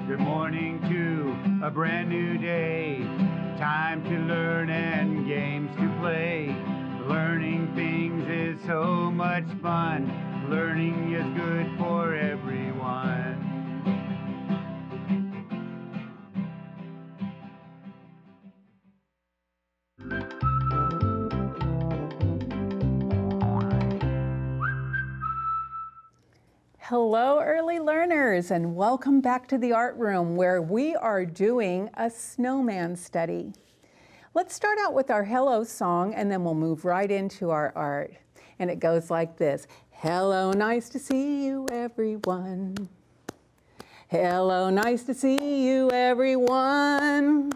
Good morning to a brand new day. Time to learn and games to play. Learning things is so much fun. Learning is good for everyone. Hello, early learners, and welcome back to the art room where we are doing a snowman study. Let's start out with our hello song and then we'll move right into our art. And it goes like this. Hello, nice to see you, everyone. Hello, nice to see you, everyone.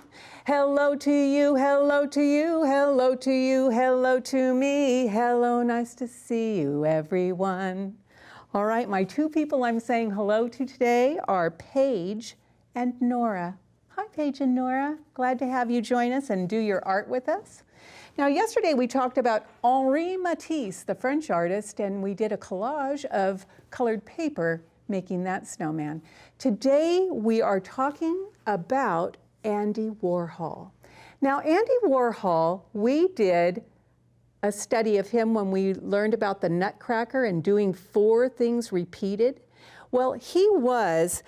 Hello to you, hello to you, hello to you, hello to me. Hello, nice to see you, everyone. All right, my two people I'm saying hello to today are Paige and Nora. Hi, Paige and Nora. Glad to have you join us and do your art with us. Now, yesterday we talked about Henri Matisse, the French artist, and we did a collage of colored paper making that snowman. Today we are talking about Andy Warhol. Now, Andy Warhol, we did a study of him when we learned about the Nutcracker and doing 4 things repeated. Well, he was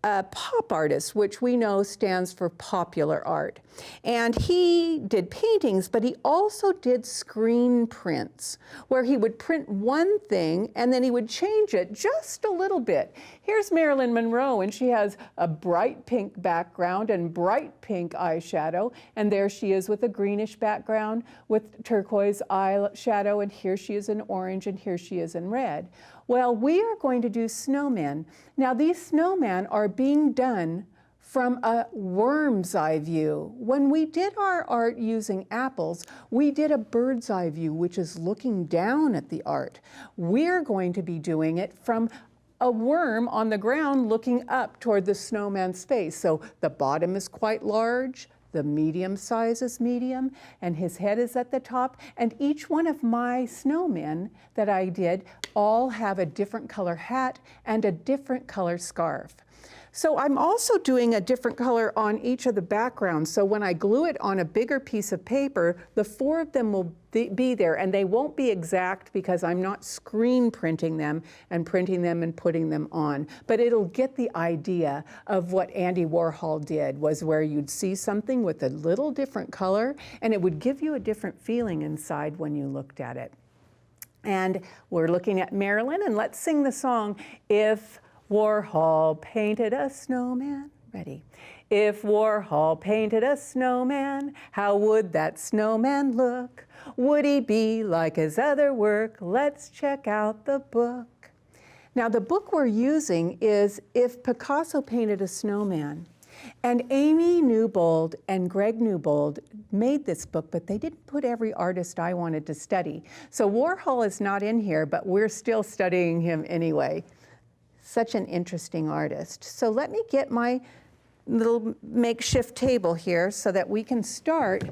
a pop artist, which we know stands for popular art. And he did paintings, but he also did screen prints, where he would print one thing and then he would change it just a little bit. Here's Marilyn Monroe, and she has a bright pink background and bright pink eyeshadow, and there she is with a greenish background with turquoise eyeshadow, and here she is in orange, and here she is in red. Well, we are going to do snowmen. Now, these snowmen are being done from a worm's eye view. When we did our art using apples, we did a bird's eye view, which is looking down at the art. We're going to be doing it from a worm on the ground looking up toward the snowman's face. So the bottom is quite large, the medium size is medium, and his head is at the top. And each one of my snowmen that I did all have a different color hat and a different color scarf. So I'm also doing a different color on each of the backgrounds. So when I glue it on a bigger piece of paper, the 4 of them will be there, and they won't be exact because I'm not screen printing them and putting them on. But it'll get the idea of what Andy Warhol did, was where you'd see something with a little different color, and it would give you a different feeling inside when you looked at it. And we're looking at Marilyn, and let's sing the song, If Warhol Painted a Snowman. Ready? If Warhol painted a snowman, how would that snowman look? Would he be like his other work? Let's check out the book. Now, the book we're using is If Picasso Painted a Snowman. And Amy Newbold and Greg Newbold made this book, but they didn't put every artist I wanted to study. So Warhol is not in here, but we're still studying him anyway. Such an interesting artist. So let me get my little makeshift table here so that we can start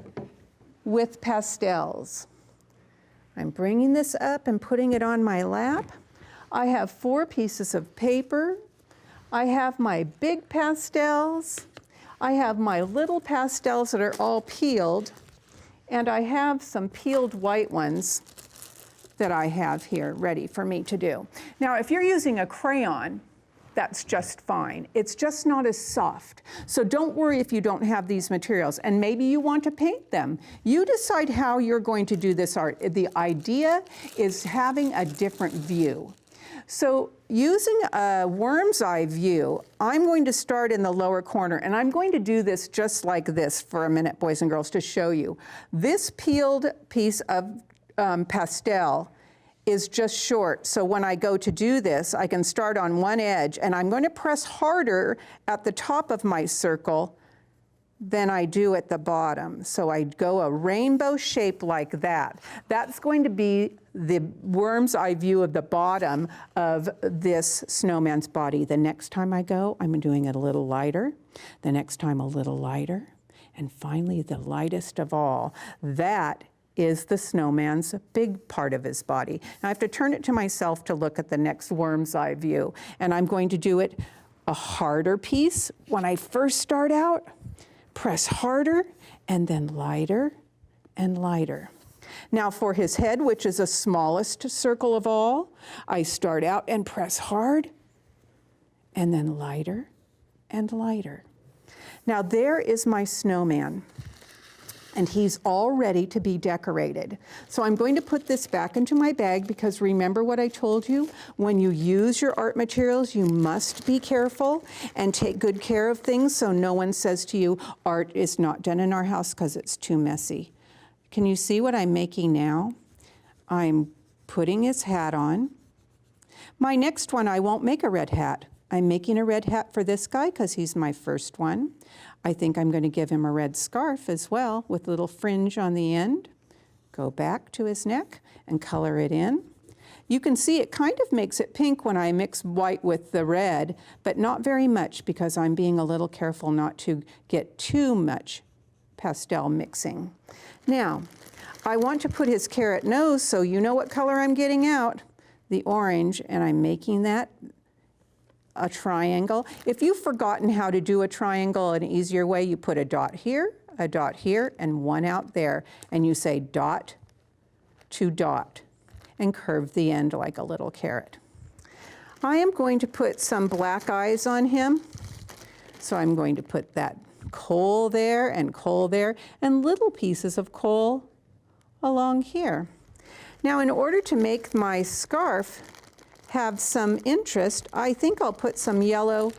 with pastels. I'm bringing this up and putting it on my lap. I have 4 pieces of paper. I have my big pastels. I have my little pastels that are all peeled. And I have some peeled white ones that I have here ready for me to do. Now, if you're using a crayon, that's just fine. It's just not as soft. So don't worry if you don't have these materials, and maybe you want to paint them. You decide how you're going to do this art. The idea is having a different view. So using a worm's eye view, I'm going to start in the lower corner, and I'm going to do this just like this for a minute, boys and girls, to show you. This peeled piece of pastel is just short. So when I go to do this, I can start on one edge, and I'm going to press harder at the top of my circle than I do at the bottom. So I go a rainbow shape like that. That's going to be the worm's eye view of the bottom of this snowman's body. The next time I go, I'm doing it a little lighter. The next time a little lighter. And finally, the lightest of all. That is the snowman's big part of his body. Now I have to turn it to myself to look at the next worm's eye view. And I'm going to do it a harder piece when I first start out, press harder, and then lighter and lighter. Now for his head, which is the smallest circle of all, I start out and press hard, and then lighter and lighter. Now there is my snowman, and he's all ready to be decorated. So I'm going to put this back into my bag because remember what I told you? When you use your art materials, you must be careful and take good care of things so no one says to you, art is not done in our house because it's too messy. Can you see what I'm making now? I'm putting his hat on. My next one, I won't make a red hat. I'm making a red hat for this guy because he's my first one. I think I'm going to give him a red scarf as well with a little fringe on the end. Go back to his neck and color it in. You can see it kind of makes it pink when I mix white with the red, but not very much because I'm being a little careful not to get too much pastel mixing. Now, I want to put his carrot nose, so you know what color I'm getting out, the orange, and I'm making that a triangle. If you've forgotten how to do a triangle an easier way, you put a dot here, and one out there, and you say dot to dot, and curve the end like a little carrot. I am going to put some black eyes on him, so I'm going to put that coal there, and little pieces of coal along here. Now, in order to make my scarf have some interest, I think I'll put some yellow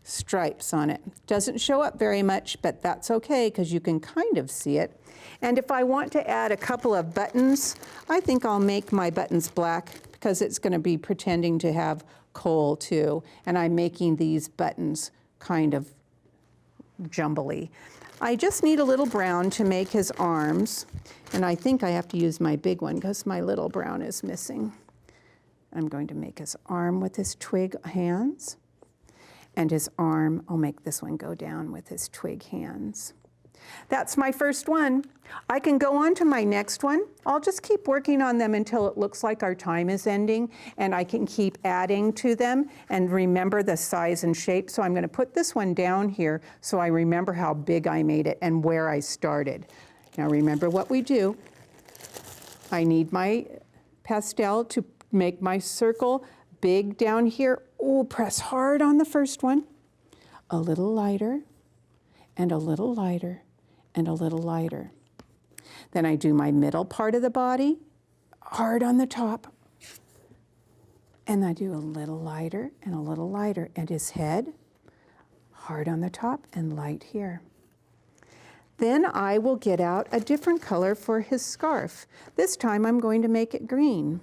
stripes on it. Doesn't show up very much, but that's okay because you can kind of see it. And if I want to add a couple of buttons, I think I'll make my buttons black because it's going to be pretending to have coal too. And I'm making these buttons kind of jumbly. I just need a little brown to make his arms, and I think I have to use my big one because my little brown is missing. I'm going to make his arm with his twig hands, and his arm, I'll make this one go down with his twig hands. That's my first one. I can go on to my next one. I'll just keep working on them until it looks like our time is ending, and I can keep adding to them and remember the size and shape. So I'm going to put this one down here so I remember how big I made it and where I started. Now remember what we do. I need my pastel to make my circle big down here. Oh, press hard on the first one. A little lighter, and a little lighter, and a little lighter. Then I do my middle part of the body, hard on the top. And I do a little lighter and a little lighter. And his head, hard on the top and light here. Then I will get out a different color for his scarf. This time I'm going to make it green.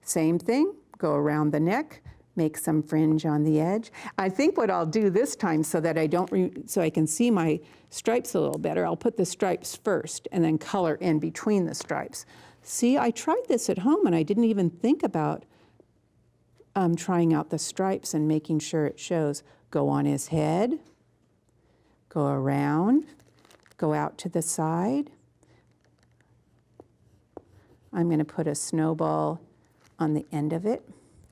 Same thing, go around the neck, make some fringe on the edge. I think what I'll do this time so that I don't, so I can see my stripes a little better, I'll put the stripes first and then color in between the stripes. See, I tried this at home and I didn't even think about trying out the stripes and making sure it shows. Go on his head, go around, go out to the side. I'm going to put a snowball on the end of it.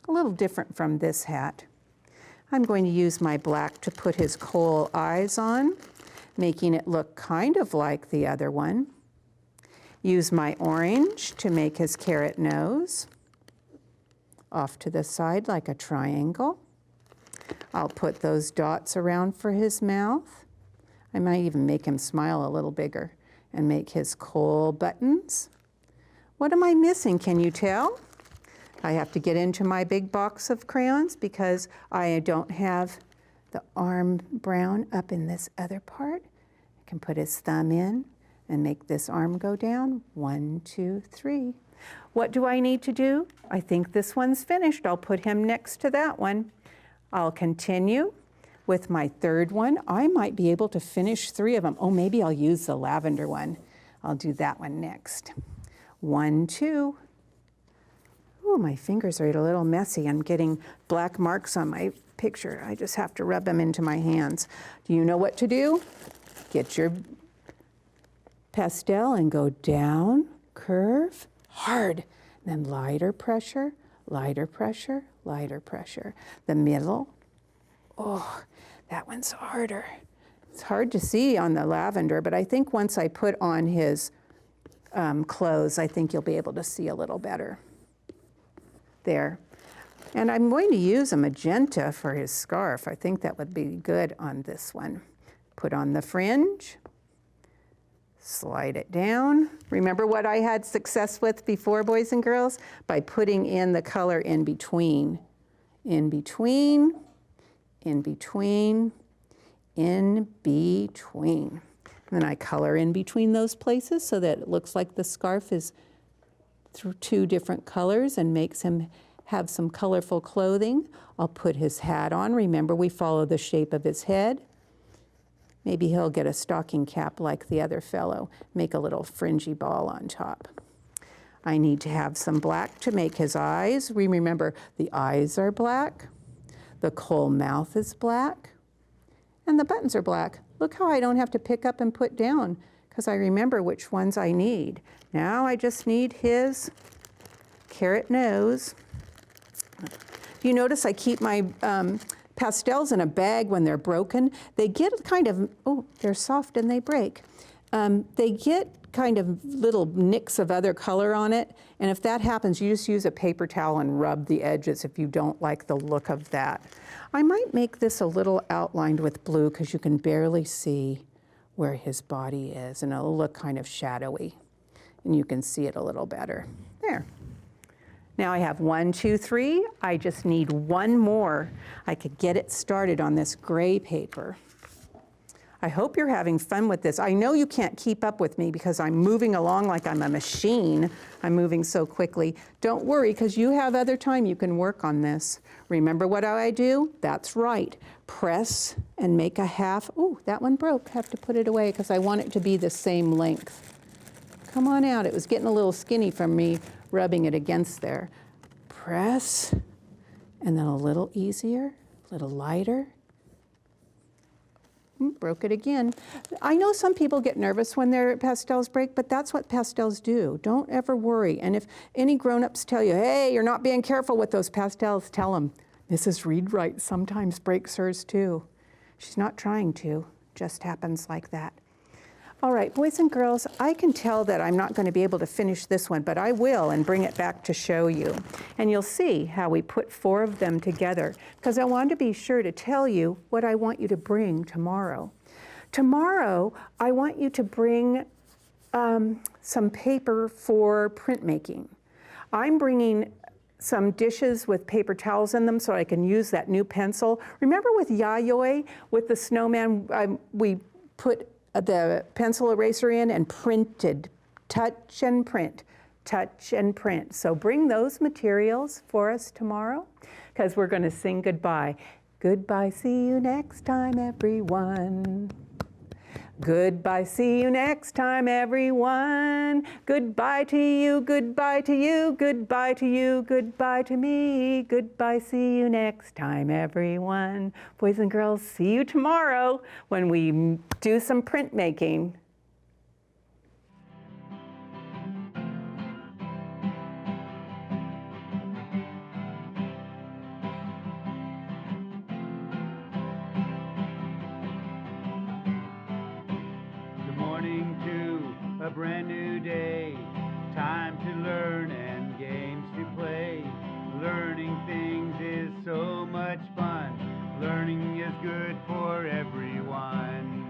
A little different from this hat. I'm going to use my black to put his coal eyes on, making it look kind of like the other one. Use my orange to make his carrot nose. Off to the side like a triangle. I'll put those dots around for his mouth. I might even make him smile a little bigger and make his coal buttons. What am I missing? Can you tell? I have to get into my big box of crayons because I don't have the arm brown up in this other part. I can put his thumb in and make this arm go down. 1, 2, 3. What do I need to do? I think this one's finished. I'll put him next to that one. I'll continue with my third one. I might be able to finish 3 of them. Oh, maybe I'll use the lavender one. I'll do that one next. 1, 2. Oh, my fingers are a little messy. I'm getting black marks on my picture. I just have to rub them into my hands. Do you know what to do? Get your pastel and go down, curve, hard. Then lighter pressure, lighter pressure, lighter pressure. The middle, Oh, that one's harder. It's hard to see on the lavender, but I think once I put on his clothes, I think you'll be able to see a little better. There. And I'm going to use a magenta for his scarf. I think that would be good on this one. Put on the fringe, slide it down. Remember what I had success with before, boys and girls? By putting in the color in between. In between, in between, in between. And then I color in between those places so that it looks like the scarf is through two different colors and makes him have some colorful clothing. I'll put his hat on. Remember, we follow the shape of his head. Maybe he'll get a stocking cap like the other fellow, make a little fringy ball on top. I need to have some black to make his eyes. Remember, the eyes are black, the coal mouth is black, and the buttons are black. Look how I don't have to pick up and put down because I remember which ones I need. Now I just need his carrot nose. You notice I keep my pastels in a bag when they're broken. They get kind of, oh, they're soft and they break. They get kind of little nicks of other color on it. And if that happens, you just use a paper towel and rub the edges if you don't like the look of that. I might make this a little outlined with blue because you can barely see where his body is, and it'll look kind of shadowy. And you can see it a little better. There. Now I have 1, 2, 3. I just need one more. I could get it started on this gray paper. I hope you're having fun with this. I know you can't keep up with me because I'm moving along like I'm a machine. I'm moving so quickly. Don't worry, because you have other time you can work on this. Remember what I do? That's right. Press and make a half. Ooh, that one broke. Have to put it away because I want it to be the same length. Come on out. It was getting a little skinny from me rubbing it against there. Press, and then a little easier, a little lighter. Broke it again. I know some people get nervous when their pastels break, but that's what pastels do. Don't ever worry. And if any grown-ups tell you, hey, you're not being careful with those pastels, tell them, Mrs. Reed-Wright sometimes breaks hers too. She's not trying to, just happens like that. All right, boys and girls, I can tell that I'm not going to be able to finish this one, but I will and bring it back to show you. And you'll see how we put 4 of them together, because I want to be sure to tell you what I want you to bring tomorrow. Tomorrow, I want you to bring some paper for printmaking. I'm bringing some dishes with paper towels in them so I can use that new pencil. Remember with Yayoi, with the snowman, we put the pencil eraser in and printed, touch and print, touch and print. So bring those materials for us tomorrow because we're going to sing goodbye. Goodbye, see you next time, everyone. Goodbye, see you next time, everyone. Goodbye to you, goodbye to you, goodbye to you, goodbye to me. Goodbye, see you next time, everyone. Boys and girls, see you tomorrow when we do some printmaking. A brand new day, time to learn and games to play. Learning things is so much fun. Learning is good for everyone.